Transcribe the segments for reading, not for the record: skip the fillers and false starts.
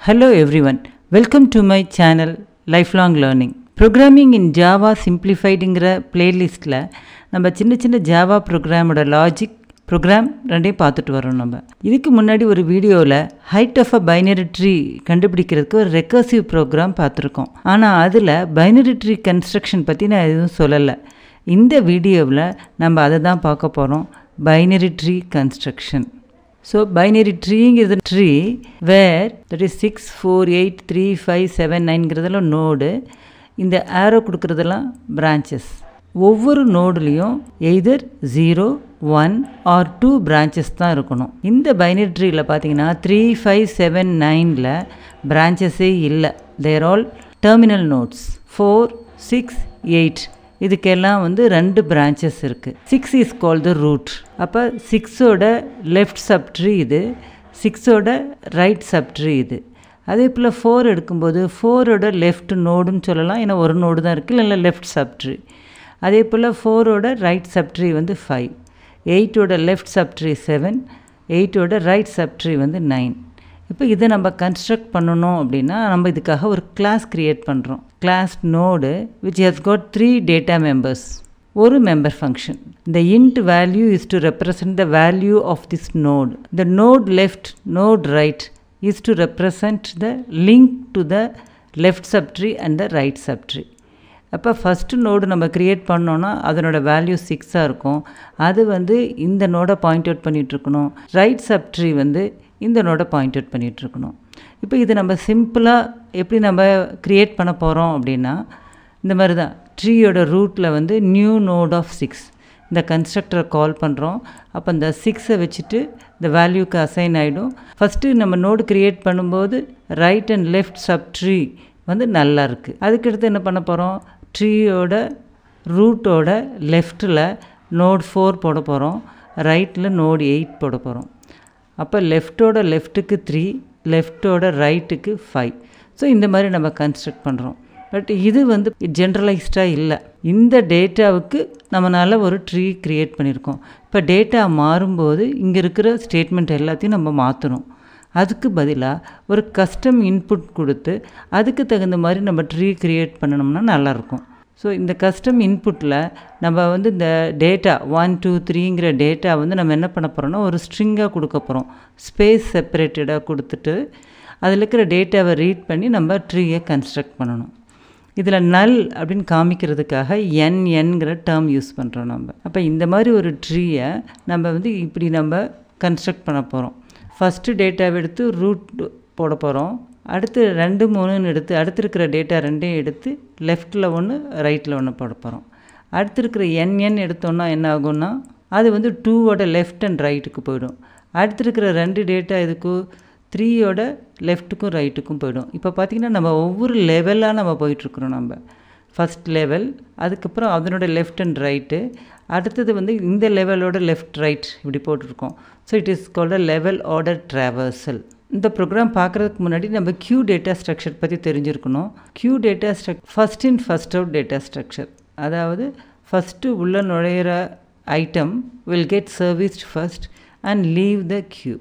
Hello everyone, welcome to my channel Lifelong Learning. Programming in Java Simplified ங்கிற பிளேலிஸ்ட்டில் நம்ம சின்ன Java ப்ரோக்ராமோட logic program ரெண்டையும் பார்த்துட்டு வரோம். நம்ம இதுக்கு முன்னாடி ஒரு வீடியோவில் height of a binary tree கண்டுபிடிக்கிறதுக்கு ஒரு ரெக்கர்சிவ் ப்ரோக்ராம் பார்த்துருக்கோம். ஆனால் அதில் பைனரி ட்ரீ கன்ஸ்ட்ரக்ஷன் பற்றி நான் எதுவும் சொல்லலை. இந்த வீடியோவில் நம்ம அதை தான் பார்க்க போகிறோம், binary tree construction. So binary tree is a tree where that is 6, 4, 8, 3, 5, 7, 9 node, இந்த arrow கொடுக்குறதெல்லாம் branches. ஒவ்வொரு நோடுலேயும் either 0, 1 or 2 branches தான் இருக்கணும். இந்த binary treeல பார்த்தீங்கன்னா 3, 5, 7, 9ல branchesே இல்லை. They are all terminal nodes. 4, 6, 8 இதுக்கெல்லாம் வந்து 2 branches இருக்குது. 6 is called the root. அப்போ 6ஓட லெஃப்ட் சப்ட்ரீ இது, 6ஓட ரைட் சப்ட்ரீ இது. அதே போல் 4 எடுக்கும்போது 4ஓட லெஃப்ட் நோடுன்னு சொல்லலாம், ஏன்னா ஒரு நோடு தான் இருக்குது, இல்லை லெஃப்ட் சப்ட்ரீ. அதே போல் 4ஓட ரைட் சப்ட்ரீ வந்து 5, 8ஓட லெஃப்ட் சப்ட்ரீ 7, 8ஓட ரைட் சப்ட்ரீ வந்து 9. இப்போ இதை நம்ம கன்ஸ்ட்ரக்ட் பண்ணணும் அப்படின்னா நம்ம இதுக்காக ஒரு கிளாஸ் க்ரியேட் பண்ணுறோம். Class node which has got 3 data members. ஒரு member function. The int value is to represent the value of this node. The node left, node right is to represent the link to the left subtree and the right subtree. அப்போ first node நம்ம create பண்ணோன்னா அதனோட value 6ஆக இருக்கும். அது வந்து இந்த நோடை point out பண்ணிகிட்ருக்கணும். Right subtree வந்து இந்த நோடை பாயிண்ட் அவுட் பண்ணிகிட்ருக்கணும். இப்போ இது நம்ம சிம்பிளாக எப்படி நம்ம க்ரியேட் பண்ண போகிறோம் அப்படின்னா இந்த மாதிரி தான். ட்ரீயோட ரூட்டில் வந்து நியூ நோட் ஆஃப் 6 இந்த கன்ஸ்ட்ரக்டரை கால் பண்ணுறோம். அப்போ இந்த 6ஐ வச்சுட்டு இந்த வேல்யூக்கு அசைன் ஆகிடும். ஃபஸ்ட்டு நம்ம நோடு க்ரியேட் பண்ணும்போது ரைட் அண்ட் லெஃப்ட் சப்ட்ரீ வந்து நல்லா இருக்குது. அதுக்கடுத்து என்ன பண்ண போகிறோம், ட்ரீயோட ரூட்டோட லெஃப்ட்டில் நோட் 4 போட போகிறோம், ரைட்டில் நோட் 8 போட போகிறோம். அப்போ லெஃப்ட்டோட லெஃப்ட்டுக்கு 3, லெஃப்ட்டோட ரைட்டுக்கு 5. ஸோ இந்த மாதிரி நம்ம கன்ஸ்ட்ரக்ட் பண்ணுறோம். பட் இது வந்து ஜென்ரலைஸ்டாக இல்லை. இந்த டேட்டாவுக்கு நம்மளால் ஒரு ட்ரீ க்ரியேட் பண்ணியிருக்கோம். இப்போ டேட்டா மாறும்போது இங்கே இருக்கிற ஸ்டேட்மெண்ட் எல்லாத்தையும் நம்ம மாற்றணும். அதுக்கு பதிலாக ஒரு கஸ்டம் இன்புட் கொடுத்து அதுக்கு தகுந்த மாதிரி நம்ம ட்ரீ க்ரியேட் பண்ணணும்னா நல்லாயிருக்கும். ஸோ இந்த கஸ்டம் இன்புட்டில் நம்ம வந்து இந்த டேட்டா 1, 2, 3ங்கிற டேட்டா வந்து நம்ம என்ன பண்ண போகிறோம்னா ஒரு ஸ்ட்ரிங்காக கொடுக்க போகிறோம். ஸ்பேஸ் செப்பரேட்டடாக கொடுத்துட்டு அதில் இருக்கிற டேட்டாவை ரீட் பண்ணி நம்ம ட்ரீயை கன்ஸ்ட்ரக்ட் பண்ணணும். இதில் நல் அப்படின்னு காமிக்கிறதுக்காக என்ங்கிற டேர்ம் யூஸ் பண்ணுறோம் நம்ம. அப்போ இந்த மாதிரி ஒரு ட்ரீயை நம்ம வந்து இப்படி நம்ம கன்ஸ்ட்ரக்ட் பண்ண போகிறோம். ஃபஸ்ட்டு டேட்டாவை எடுத்து ரூட் போட போகிறோம். அடுத்து 2, 3ன்னு எடுத்து அடுத்து இருக்கிற டேட்டா ரெண்டையும் எடுத்து லெஃப்ட்டில் ஒன்று ரைட்டில் ஒன்று போட போகிறோம். அடுத்து இருக்கிற என் எடுத்தோன்னா என்ன ஆகும்னா அது வந்து 2ஓட லெஃப்ட் அண்ட் ரைட்டுக்கு போயிடும். அடுத்து இருக்கிற 2 டேட்டா இதுக்கு 3ஓட லெஃப்ட்டுக்கும் ரைட்டுக்கும் போயிடும். இப்போ பார்த்திங்கன்னா நம்ம ஒவ்வொரு லெவலாக நம்ம போயிட்டுருக்குறோம். நம்ம ஃபஸ்ட் லெவல், அதுக்கப்புறம் அதனோட லெஃப்ட் அண்ட் ரைட்டு, அடுத்தது வந்து இந்த லெவலோட லெஃப்ட் ரைட் இப்படி போட்டிருக்கோம். So it is called a level order traversal. இந்த ப்ரோக்ராம் பார்க்குறதுக்கு முன்னாடி நம்ம கியூ டேட்டா ஸ்ட்ரக்சர் பற்றி தெரிஞ்சிருக்கணும். Queue data first in first out data structure. அதாவது ஃபஸ்ட்டு உள்ள நுழையிற item will get serviced first and leave the queue.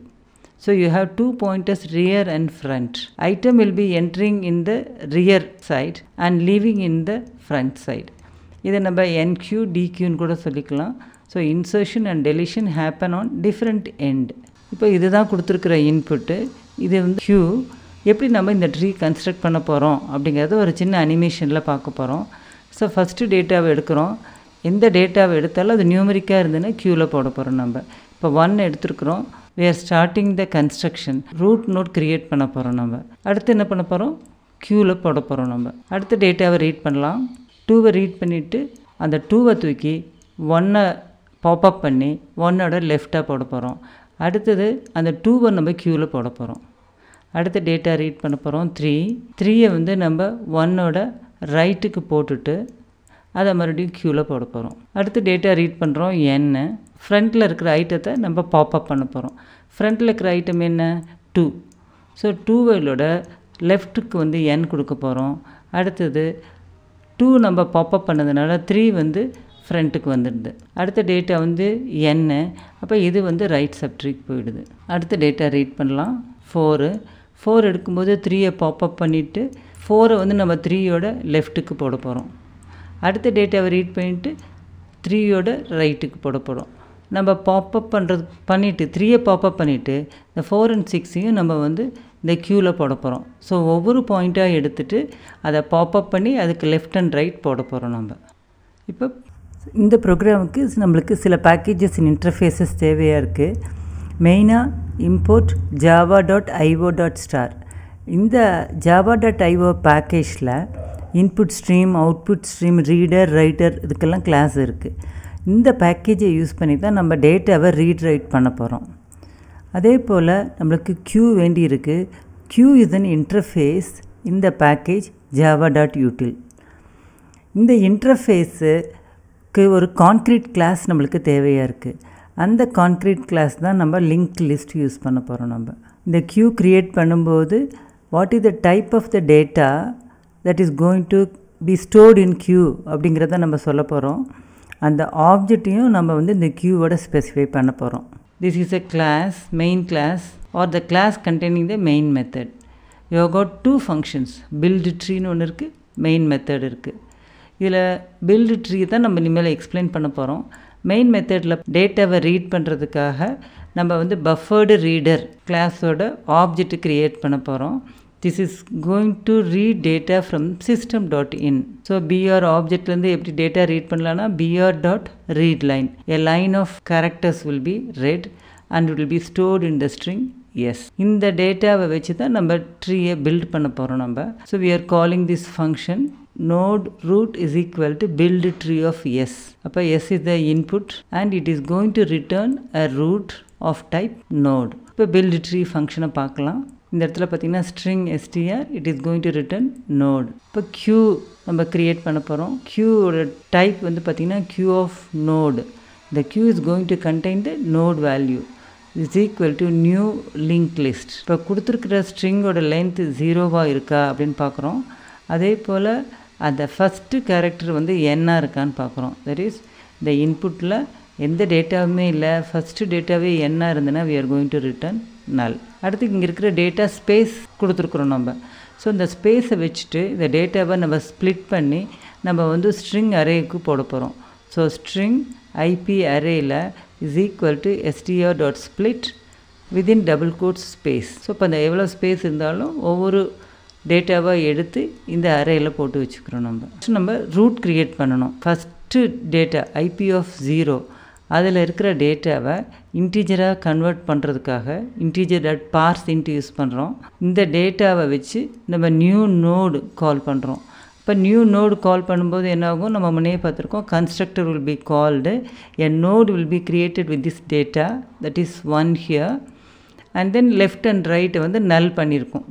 So you have 2 pointers, rear and front. Item will be entering in the rear side and leaving in the front side. இதை நம்ம NQ, DQன்னு கூட சொல்லிக்கலாம். So insertion and deletion happen on different end. இப்போ இதுதான் கொடுத்துருக்குற input. இது வந்து Q. எப்படி நம்ம இந்த ட்ரீ கன்ஸ்ட்ரக்ட் பண்ண போகிறோம் அப்படிங்கிறத ஒரு சின்ன அனிமேஷனில் பார்க்க போகிறோம். ஸோ ஃபஸ்ட்டு டேட்டாவை எடுக்கிறோம். எந்த டேட்டாவை எடுத்தாலும் அது நியூமரிக்காக இருந்ததுன்னா க்யூவில் போட போகிறோம். நம்ம இப்போ 1 எடுத்துருக்குறோம். we are starting the construction. root node create பண்ண போகிறோம். நம்ம அடுத்து என்ன பண்ண போகிறோம், க்யூவில் போட போகிறோம். நம்ம அடுத்த டேட்டாவை ரீட் பண்ணலாம். 2வை ரீட் பண்ணிவிட்டு அந்த 2வை தூக்கி 1ஐ பாப்அப் பண்ணி 1ஓட லெஃப்டாக போட போகிறோம். அடுத்தது அந்த 2வை நம்ம க்யூவில் போட போகிறோம். அடுத்த டேட்டா ரீட் பண்ண போகிறோம் 3யை வந்து நம்ம 1ஓட ரைட்டுக்கு போட்டுட்டு அதை மறுபடியும் க்யூவில் போட போகிறோம். அடுத்து டேட்டா ரீட் பண்ணுறோம் n. ஃப்ரண்ட்டில் இருக்கிற ஐட்டத்தை நம்ம பாப்அப் பண்ண போகிறோம். ஃப்ரண்ட்டில் இருக்கிற ஐட்டம் என்ன, 2. ஸோ 2ஓட லெஃப்ட்டுக்கு வந்து n கொடுக்க போகிறோம். அடுத்தது 2 நம்ம பாப்அப் பண்ணதுனால 3 வந்து ஃப்ரண்ட்டுக்கு வந்துடுது. அடுத்த டேட்டா வந்து n. அப்போ இது வந்து ரைட் சப்ட்ரீக்கு போயிடுது. அடுத்த டேட்டா ரீட் பண்ணலாம் 4. 4 எடுக்கும்போது 3யை பாப்அப் பண்ணிவிட்டு 4 வந்து நம்ம 3யோட லெஃப்ட்டுக்கு போட போகிறோம். அடுத்த டேட்டாவை ரீட் பண்ணிவிட்டு 3யோட ரைட்டுக்கு போட போகிறோம். நம்ம பாப்அப் பண்ணிவிட்டு 3யை பாப்அப் பண்ணிவிட்டு இந்த 4 and 6ஐயும் நம்ம வந்து இந்த க்யூவில் போட போகிறோம். ஸோ ஒவ்வொரு பாயிண்ட்டாக எடுத்துகிட்டு அதை பாப்அப் பண்ணி அதுக்கு லெஃப்ட் அண்ட் ரைட் போட போகிறோம் நம்ம. இப்போ இந்த ப்ரோக்ராமுக்கு நம்மளுக்கு சில பேக்கேஜஸ் இன் இன்டர்ஃபேஸஸ் தேவையாக இருக்குது. மெயினாக இம்போர்ட் java.io.star. இந்த java.io பேக்கேஜில் input stream, output stream, reader, writer இதுக்கெல்லாம் கிளாஸ் இருக்குது. இந்த பேக்கேஜை யூஸ் பண்ணி தான் நம்ம டேட்டாவை ரீட் ரைட் பண்ண போகிறோம். அதே போல் நம்மளுக்கு க்யூ வேண்டி இருக்குது. க்யூ இஸ் அன் இன்டர்ஃபேஸ் இந்த பேக்கேஜ் java.util. இந்த இன்டர்ஃபேஸுக்கு ஒரு கான்க்ரீட் கிளாஸ் நம்மளுக்கு தேவையாக இருக்குது. அந்த கான்க்ரீட் கிளாஸ் தான் நம்ம லிங்க் லிஸ்ட் யூஸ் பண்ண போகிறோம். நம்ம இந்த க்யூ க்ரியேட் பண்ணும்போது what is the type of the data that is going to be stored in queue அப்படிங்கிறத நம்ம சொல்ல போகிறோம். அந்த ஆப்ஜெக்டையும் நம்ம வந்து இந்த க்யூவோட ஸ்பெசிஃபை பண்ண போகிறோம். This is a class, main class or the class containing the main method. You have got two functions, build treeன்னு ஒன்று இருக்குது, main method இருக்குது. இதில் build tree தான் நம்ம இனிமேல் எக்ஸ்பிளைன் பண்ண போகிறோம். மெயின் மெத்தடில் டேட்டாவை ரீட் பண்ணுறதுக்காக நம்ம வந்து பஃபர்டு ரீடர் கிளாஸோட ஆப்ஜெக்ட் க்ரியேட் பண்ண போகிறோம். This is going to read data from system.in. So br ஆப்ஜெக்ட்லேருந்து எப்படி டேட்டா ரீட் பண்ணலான்னா br.readLine. A line of characters will be read and it will be stored in the string yes. இந்த டேட்டாவை வச்சு தான் நம்ம ட்ரீயை பில்ட் பண்ண போகிறோம் நம்ம. So we are calling this function node root is equal to build tree of s. அப்போ s is the input and it is going to return a root of type node. இப்போ build tree ஃபங்க்ஷனை பார்க்கலாம். இந்த இடத்துல பார்த்தீங்கன்னா string str it is going to return node. இப்போ q நம்ம create பண்ண போகிறோம். q-ஓட டைப் வந்து பார்த்திங்கன்னா q of node. The q is going to contain the node value is equal to new linked list. இப்போ கொடுத்துருக்கிற ஸ்ட்ரிங்கோட லென்த் 0வா இருக்கா அப்படின்னு பார்க்குறோம். அதே போல் அந்த ஃபஸ்ட்டு கேரக்டர் வந்து என்னாக இருக்கான்னு பார்க்குறோம். தட் இஸ் இந்த இன்புட்டில் எந்த டேட்டாவுமே இல்லை, ஃபஸ்ட்டு டேட்டாவே என்ன இருந்ததுன்னா we are going to return null. அடுத்து இங்கே இருக்கிற டேட்டா ஸ்பேஸ் கொடுத்துருக்குறோம் நம்ம. ஸோ இந்த ஸ்பேஸை வச்சுட்டு இந்த டேட்டாவை நம்ம ஸ்ப்ளிட் பண்ணி நம்ம வந்து ஸ்ட்ரிங் அரேக்கு போட போகிறோம். ஸோ ஸ்ட்ரிங் ஐபி அரேயில் is equal to str.split within double quotes space. So இப்போ அந்த எவ்வளோ ஸ்பேஸ் இருந்தாலும் ஒவ்வொரு டேட்டாவை எடுத்து இந்த அரேயில் போட்டு வச்சுக்கிறோம் நம்ம. நம்ம ரூட் க்ரியேட் பண்ணணும். ஃபஸ்ட்டு டேட்டா ஐபி ஆஃப் 0 அதில் இருக்கிற டேட்டாவை இன்டீஜராக கன்வெர்ட் பண்ணுறதுக்காக integer.parseInt யூஸ் பண்ணுறோம். இந்த டேட்டாவை வச்சு நம்ம நியூ நோடு கால் பண்ணுறோம். இப்போ நியூ நோடு கால் பண்ணும்போது என்னாகும், நம்ம முன்னே பார்த்துருக்கோம், constructor will be called, a node will be created with this data that is 1 here and then left and right வந்து null பண்ணியிருக்கோம்.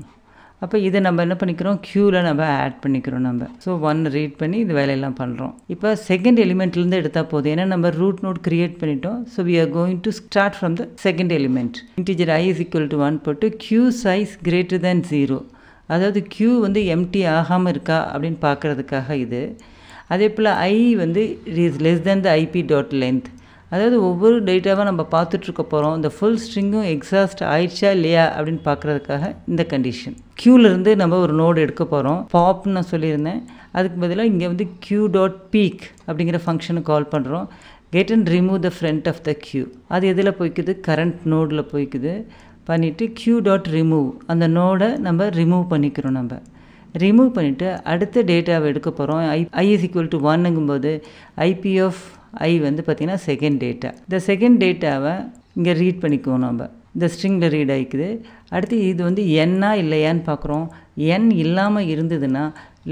அப்போ இதை நம்ம என்ன பண்ணிக்கிறோம், க்யூவில் நம்ம ஆட் பண்ணிக்கிறோம் நம்ம. ஸோ 1 ரீட் பண்ணி இது வேலையெல்லாம் பண்ணுறோம். இப்போ செகண்ட் எலிமெண்ட்லேருந்து எடுத்தால் போதும், ஏன்னா நம்ம ரூட் நோட் க்ரியேட் பண்ணிட்டோம். So we are going to start from the second element. integer I is equal to 1 போட்டு q size greater than 0, அதாவது q வந்து எம்டி ஆகாமல் இருக்கா அப்படின்னு பார்க்குறதுக்காக இது. அதே போல் I வந்து it is less than the ip dot length, அதாவது ஒவ்வொரு டேட்டாவை நம்ம பார்த்துட்ருக்க போகிறோம், இந்த ஃபுல் ஸ்ட்ரிங்கும் எக்ஸாஸ்ட் ஆயிடுச்சா இல்லையா அப்படின்னு பார்க்குறதுக்காக இந்த கண்டிஷன். க்யூலேருந்து நம்ம ஒரு நோடு எடுக்க போகிறோம். பாப்னு நான் சொல்லியிருந்தேன், அதுக்கு பதிலாக இங்கே வந்து q.peak அப்படிங்கிற ஃபங்க்ஷனை கால் பண்ணுறோம். get and remove the front of the queue. அது எதில் போய்க்குது, கரண்ட் நோடில் போய்க்குது. பண்ணிவிட்டு q.remove அந்த நோடை நம்ம ரிமூவ் பண்ணிக்கிறோம். நம்ம ரிமூவ் பண்ணிவிட்டு அடுத்த டேட்டாவை எடுக்க போகிறோம். I is equal to 1ங்கும்போது IP of I வந்து பார்த்திங்கன்னா செகண்ட் டேட்டா. இந்த செகண்ட் டேட்டாவை இங்கே ரீட் பண்ணிக்குவோம். நம்ம இந்த ஸ்ட்ரிங்கில் ரீட் ஆகிக்குது. அடுத்து இது வந்து என்னா இல்லையான்னு பார்க்குறோம். என் இல்லாமல் இருந்ததுன்னா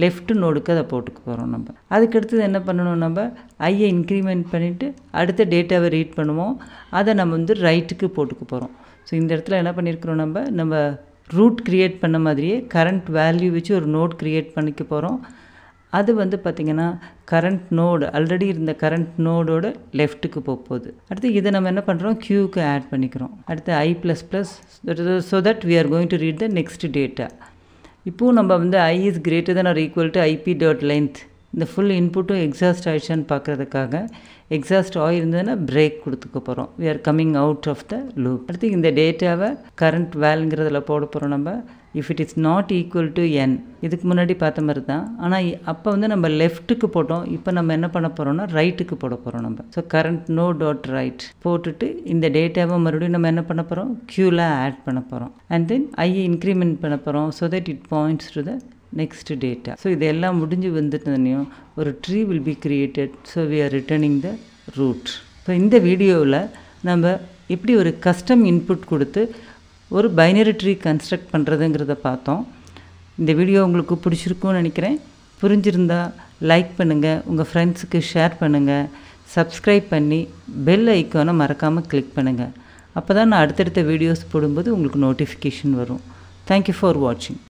லெஃப்ட் நோடுக்கு அதை போட்டுக்க போகிறோம். நம்ம அதுக்கடுத்தது என்ன பண்ணணும், நம்ம ஐயை இன்க்ரிமெண்ட் பண்ணிவிட்டு அடுத்த டேட்டாவை ரீட் பண்ணுவோம். அதை நம்ம வந்து ரைட்டுக்கு போட்டுக்க போகிறோம். ஸோ இந்த இடத்துல என்ன பண்ணியிருக்கிறோம், நம்ம ரூட் க்ரியேட் பண்ண மாதிரியே கரண்ட் வேல்யூ வச்சு ஒரு நோட் க்ரியேட் பண்ணிக்க போகிறோம். அது வந்து பார்த்திங்கன்னா கரண்ட் நோடு ஆல்ரெடி இருந்த கரண்ட் நோடோட லெஃப்ட்டுக்கு போகுது. அடுத்து இதை நம்ம என்ன பண்ணுறோம், க்யூக்கு ஆட் பண்ணிக்கிறோம். அடுத்து I++, so that we are going to read the next data. இப்போது நம்ம வந்து I is greater than or equal to IP.length இந்த ஃபுல் இன்புட்டும் எக்ஸாஸ்ட் ஆகிடுச்சான்னு பார்க்குறதுக்காக எக்ஸாஸ்ட் ஆகிருந்ததுன்னா பிரேக் கொடுத்துக்க போகிறோம். we are coming out of the loop. அடுத்து இந்த டேட்டாவை கரண்ட் வேல்ங்கிறதுல போட போகிறோம் நம்ம. If it is not equal to N, இதுக்கு முன்னாடி பார்த்த மாதிரி தான். ஆனால் அப்போ வந்து நம்ம லெஃப்ட்டுக்கு போட்டோம். இப்போ நம்ம என்ன பண்ண போகிறோம்னா ரைட்டுக்கு போட போகிறோம் நம்ம. So current node dot right போட்டுட்டு இந்த டேட்டாவை மறுபடியும் நம்ம என்ன பண்ண போகிறோம், க்யூவில் ஆட் பண்ண போகிறோம். அண்ட் தென் ஐயை இன்க்ரிமெண்ட் பண்ண போகிறோம். So that it points to the next data. So இதெல்லாம் முடிஞ்சு வந்துட்டதையும் ஒரு tree will be created. So we are returning the root. So இந்த வீடியோவில் நம்ம எப்படி ஒரு கஸ்டம் இன்புட் கொடுத்து ஒரு பைனரி ட்ரீ கன்ஸ்ட்ரக்ட் பண்ணுறதுங்கிறத பார்த்தோம். இந்த வீடியோ உங்களுக்கு பிடிச்சிருக்கும்னு நினைக்கிறேன். புரிஞ்சிருந்தா லைக் பண்ணுங்கள், உங்கள் ஃப்ரெண்ட்ஸுக்கு ஷேர் பண்ணுங்கள், சப்ஸ்கிரைப் பண்ணி பெல் ஐக்கானை மறக்காமல் கிளிக் பண்ணுங்கள். அப்போ தான் நான் அடுத்தடுத்த வீடியோஸ் போடும்போது உங்களுக்கு நோட்டிஃபிகேஷன் வரும். தேங்க்யூ ஃபார் வாட்சிங்.